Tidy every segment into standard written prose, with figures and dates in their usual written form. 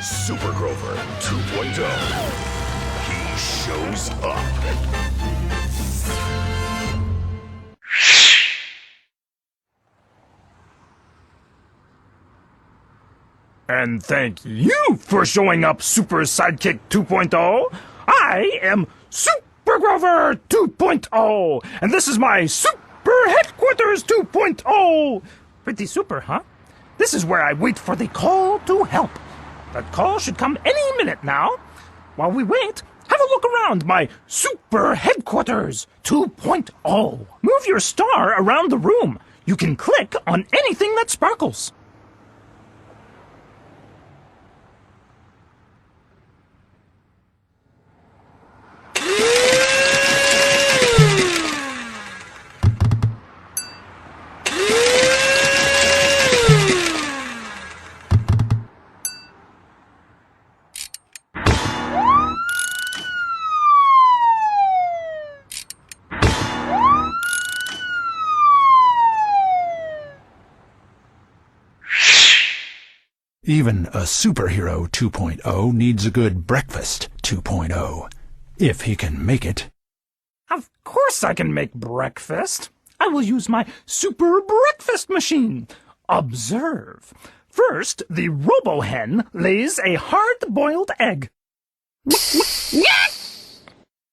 Super Grover 2.0. He shows up. And thank you for showing up, Super Sidekick 2.0. I am Super Grover 2.0, and this is my Super Headquarters 2.0. Pretty super, huh? This is where I wait for the call to help. That call should come any minute now. While we wait, have a look around my Super Headquarters 2.0. Move your star around the room. You can click on anything that sparkles. Even a superhero 2.0 needs a good breakfast 2.0, if he can make it. Of course I can make breakfast. I will use my super breakfast machine. Observe. First, the robo-hen lays a hard-boiled egg.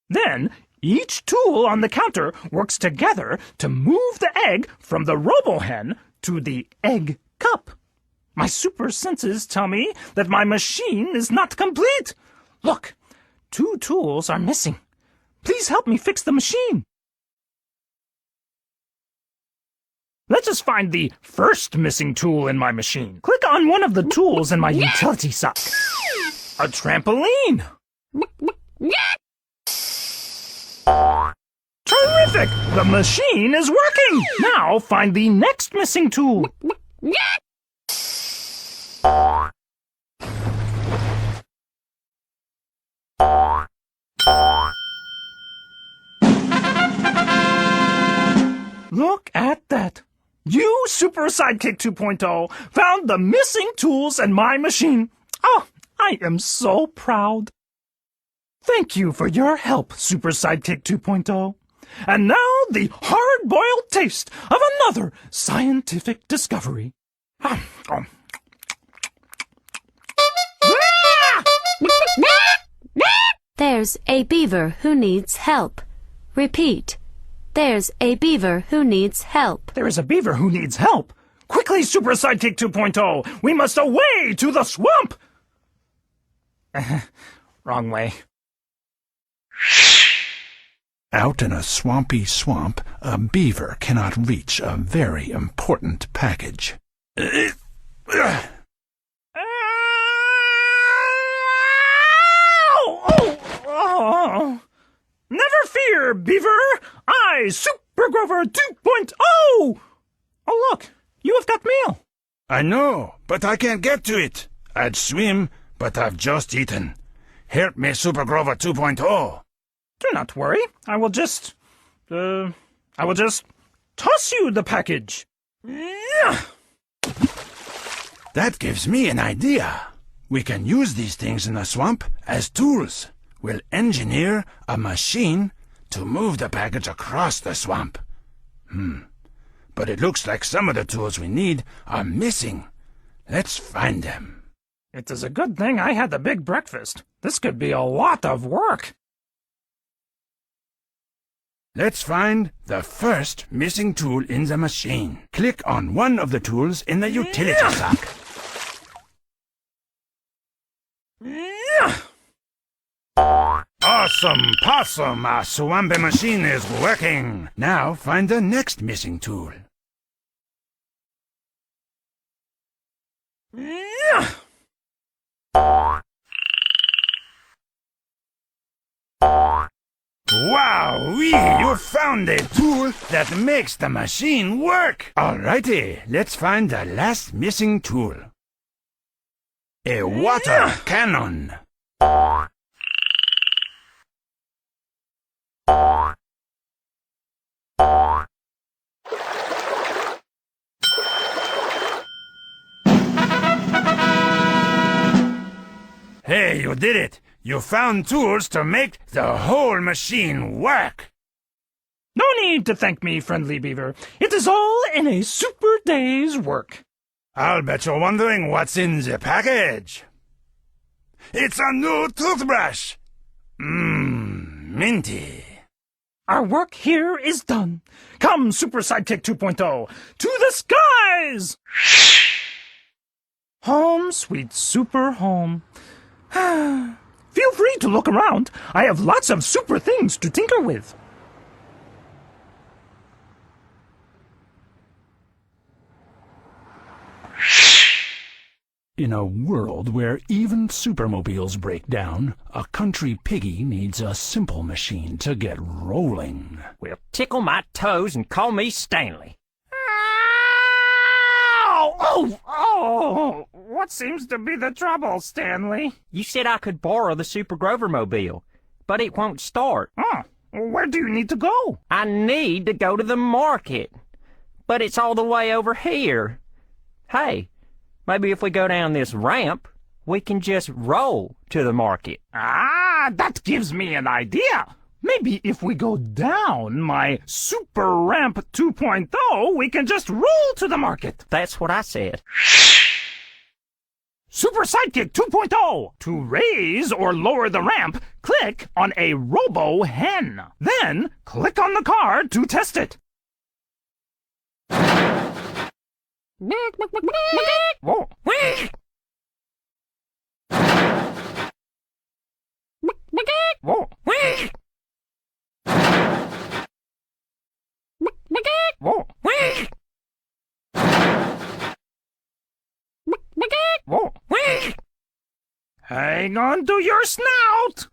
Then, each tool on the counter works together to move the egg from the robo-hen to the egg cup. My super senses tell me that my machine is not complete. Look, 2 tools are missing. Please help me fix the machine. Let's just find the first missing tool in my machine. Click on one of the tools in my utility sock. A trampoline. Terrific! The machine is working! Now find the next missing tool. Look at that. You, Super Sidekick 2.0, found the missing tools in my machine. Oh, I am so proud. Thank you for your help, Super Sidekick 2.0. And now the hard-boiled taste of another scientific discovery. There's a beaver who needs help. Repeat. There's a beaver who needs help. There is a beaver who needs help. Quickly, Super Sidekick 2.0. We must away to the swamp. Wrong way. Out in a swampy swamp, a beaver cannot reach a very important package. Never fear, beaver. I, Super Grover 2.0. Oh, look, you have got mail. I know, but I can't get to it. I'd swim, but I've just eaten. Help me, Super Grover 2.0. Do not worry. I will just toss you the package. That gives me an idea. We can use these things in the swamp as tools. We'll engineer a machine to move the package across the swamp. But it looks like some of the tools we need are missing. Let's find them. It is a good thing I had the big breakfast. This could be a lot of work. Let's find the first missing tool in the machine. Click on one of the tools in the utility sock. Awesome possum! Our swampy machine is working. Now find the next missing tool. Wowee! You found a tool that makes the machine work! Alrighty, let's find the last missing tool. A water cannon. Hey, you did it! You found tools to make the whole machine work! No need to thank me, friendly beaver. It is all in a super day's work. I'll bet you're wondering what's in the package. It's a new toothbrush! Minty. Our work here is done. Come, Super Sidekick 2.0, to the skies! Home, sweet super home. Feel free to look around. I have lots of super things to tinker with. In a world where even supermobiles break down, a country piggy needs a simple machine to get rolling. Well, tickle my toes and call me Stanley. Ow! Oh! What seems to be the trouble, Stanley? You said I could borrow the Super Grover mobile, but it won't start. Oh, where do you need to go? I need to go to the market, but it's all the way over here. Hey, maybe if we go down this ramp, we can just roll to the market. Ah, that gives me an idea. Maybe if we go down my Super Ramp 2.0, we can just roll to the market. That's what I said. Super Sidekick 2.0. To raise or lower the ramp, click on a Robo Hen. Then, click on the car to test it. Whoa. Whoa. Whoa. Whoa. Hang on to your snout.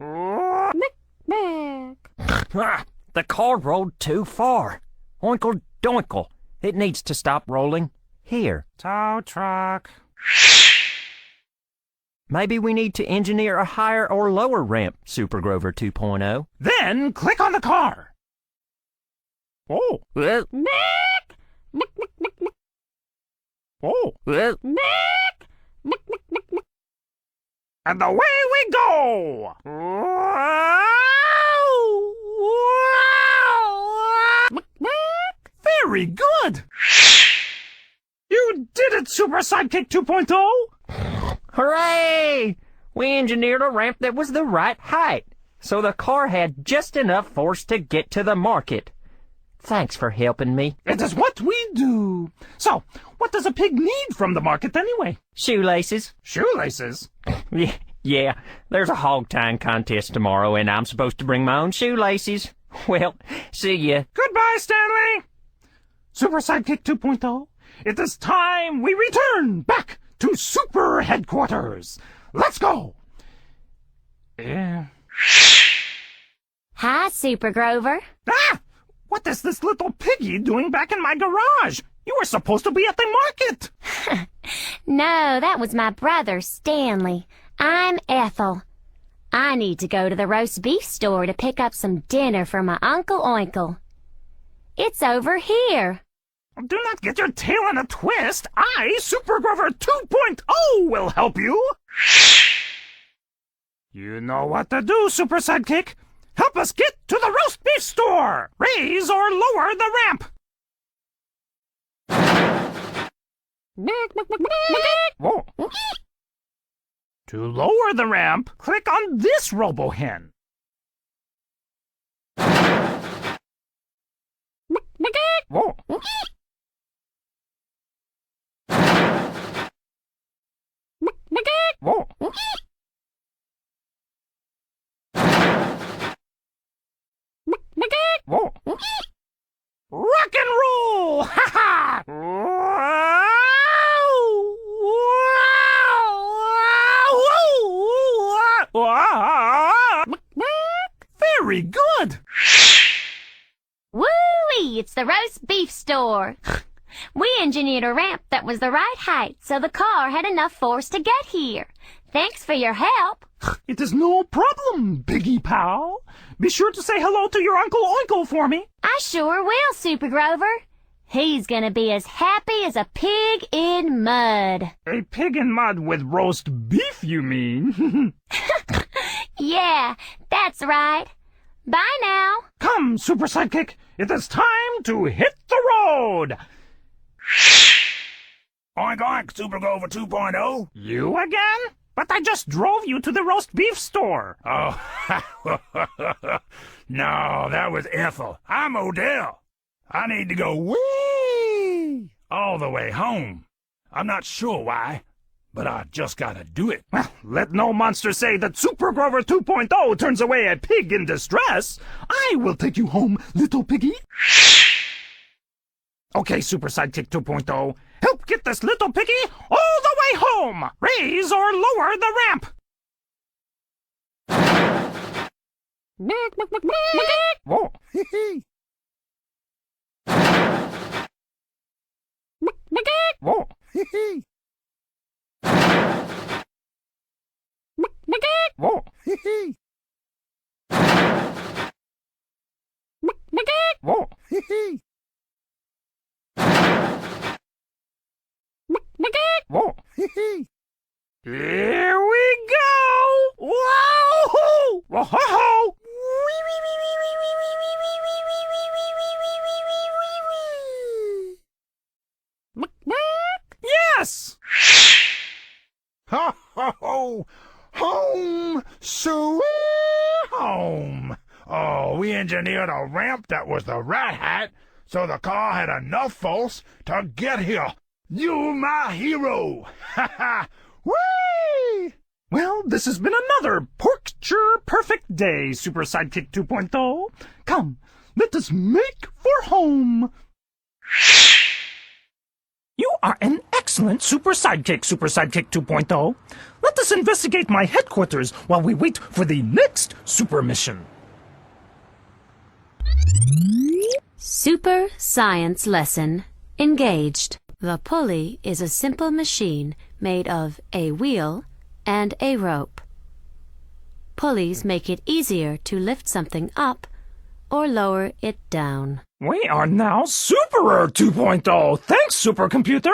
Ah, the car rolled too far. Oinkle doinkle. It needs to stop rolling. Here. Tow truck. Maybe we need to engineer a higher or lower ramp, Super Grover 2.0. Then click on the car. Oh. Oh. And away we go! Very good! You did it, Super Sidekick 2.0! Hooray! We engineered a ramp that was the right height, so the car had just enough force to get to the market. Thanks for helping me. It is what we do. So, what does a pig need from the market anyway? Shoelaces. Shoelaces? Yeah, there's a hog tying contest tomorrow, and I'm supposed to bring my own shoelaces. Well, see ya. Goodbye, Stanley! Super Sidekick 2.0, it is time we return back to Super Headquarters. Let's go! Hi, Super Grover. Ah! What is this little piggy doing back in my garage? You were supposed to be at the market. No, that was my brother, Stanley. I'm Ethel. I need to go to the roast beef store to pick up some dinner for my Uncle Oinkle. It's over here. Do not get your tail in a twist. I, Super Grover 2.0, will help you. You know what to do, Super Sidekick. Help us get to the roast beef store. Raise or lower the ramp. Whoa. To lower the ramp, click on this Robo-Hen. Whoa. Whoa. Whoa. Rock and roll! Ha ha! Very good! Woo-wee! It's the roast beef store. We engineered a ramp that was the right height, so the car had enough force to get here. Thanks for your help. It is no problem, Piggy Pal. Be sure to say hello to your Uncle Oinkle for me. I sure will, Super Grover. He's gonna be as happy as a pig in mud. A pig in mud with roast beef, you mean? Yeah, that's right. Bye now. Come, Super Sidekick, it is time to hit the road! Oink oink, Super Grover 2.0. You again? But I just drove you to the roast beef store. Oh, no, that was Ethel. I'm Odell. I need to go wee all the way home. I'm not sure why, but I just gotta do it. Well, let no monster say that Super Grover 2.0 turns away a pig in distress. I will take you home, little piggy. Okay, Super Sidekick 2.0, help get this little piggy all the way home. Raise or lower the ramp. Whoa. Whoa. Whoa. Whoa. Whoa. Here we go! Whoa! Whoa! Yes! Ho, ho, ho! Home, sweet home! Oh, we engineered a ramp that was the right height, so the car had enough force to get here. You my hero! Ha ha! Whee! Well, this has been another pork-perfect day, Super Sidekick 2.0. Come, let us make for home. You are an excellent Super Sidekick, Super Sidekick 2.0. Let us investigate my headquarters while we wait for the next super mission. Super Science Lesson. Engaged. The pulley is a simple machine made of a wheel and a rope. Pulleys make it easier to lift something up or lower it down. We are now Superer 2.0. Thanks, supercomputer.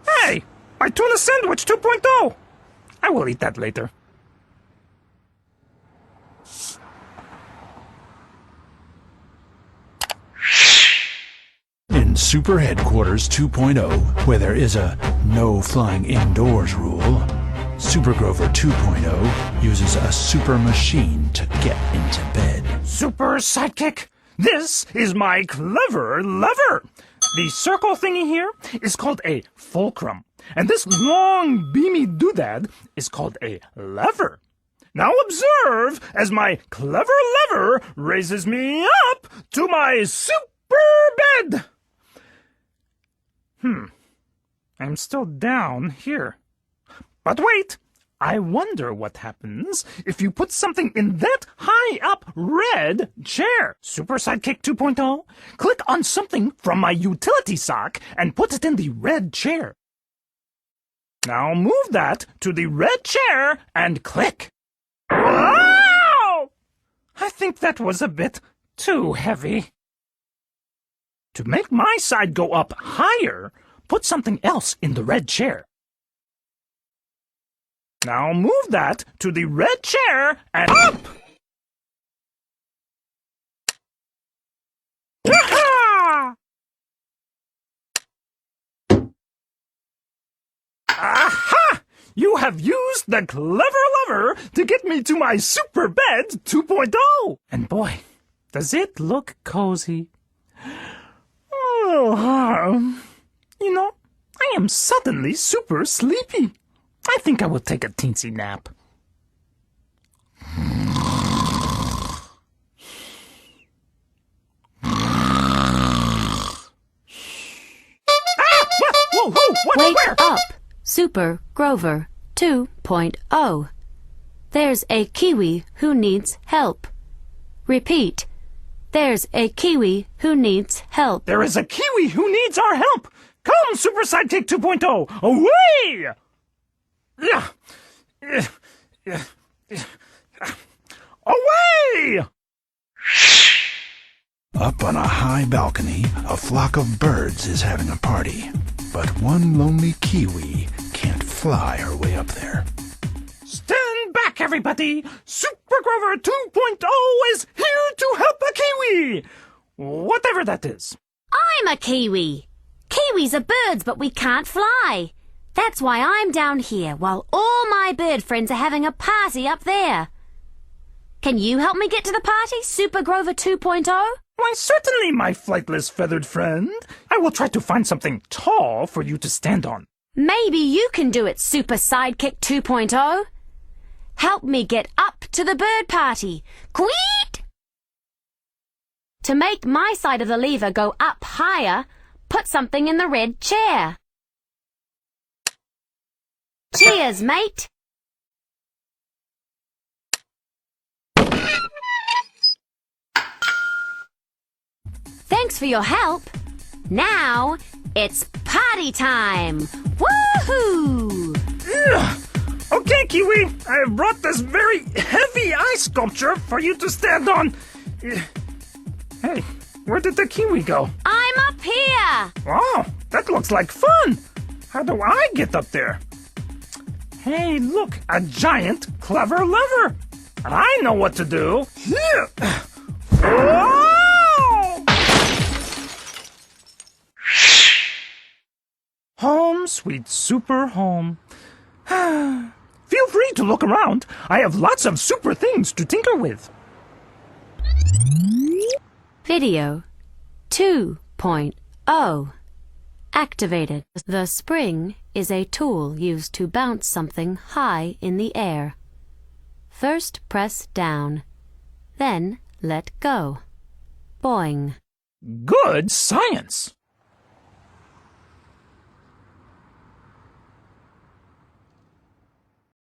Hey, my tuna sandwich 2.0. I will eat that later. In Super Headquarters 2.0, where there is a no flying indoors rule, Super Grover 2.0 uses a super machine to get into bed. Super Sidekick, this is my clever lever. The circle thingy here is called a fulcrum, and this long beamy doodad is called a lever. Now observe as my clever lever raises me up to my super bed. I'm still down here. But wait, I wonder what happens if you put something in that high up red chair. Super Sidekick 2.0, click on something from my utility sock and put it in the red chair. Now move that to the red chair and click. Wow! I think that was a bit too heavy. To make my side go up higher, put something else in the red chair. Now move that to the red chair and up! Aha! Aha! You have used the clever lever to get me to my super bed 2.0. And boy, does it look cozy. Oh, you know, I am suddenly super sleepy. I think I will take a teensy nap. Whoa, what? Wake Where? up, Super Grover 2.0. There's a kiwi who needs help. Repeat. There's a kiwi who needs help. There is a kiwi who needs our help. Come, Super Sidekick 2.0, away! Away! Up on a high balcony, a flock of birds is having a party. But one lonely kiwi can't fly her way up there. Stand back, everybody! Super Grover 2.0 is here to help a kiwi! Whatever that is. I'm a kiwi. Kiwis are birds, but we can't fly. That's why I'm down here while all my bird friends are having a party up there. Can you help me get to the party, Super Grover 2.0? Why, certainly, my flightless feathered friend. I will try to find something tall for you to stand on. Maybe you can do it, Super Sidekick 2.0. Help me get up to the bird party. Queet! To make my side of the lever go up higher, put something in the red chair. Cheers, mate! Thanks for your help. Now, it's party time! Woohoo! Okay, Kiwi, I have brought this very heavy ice sculpture for you to stand on. Hey, where did the Kiwi go? I'm up here! Oh, that looks like fun. How do I get up there? Hey, look, a giant, clever lever. And I know what to do. Here. Whoa! Home, sweet super home. Feel free to look around. I have lots of super things to tinker with. Video 2.0 activated. The spring is a tool used to bounce something high in the air. First press down, then let go. Boing. Good science.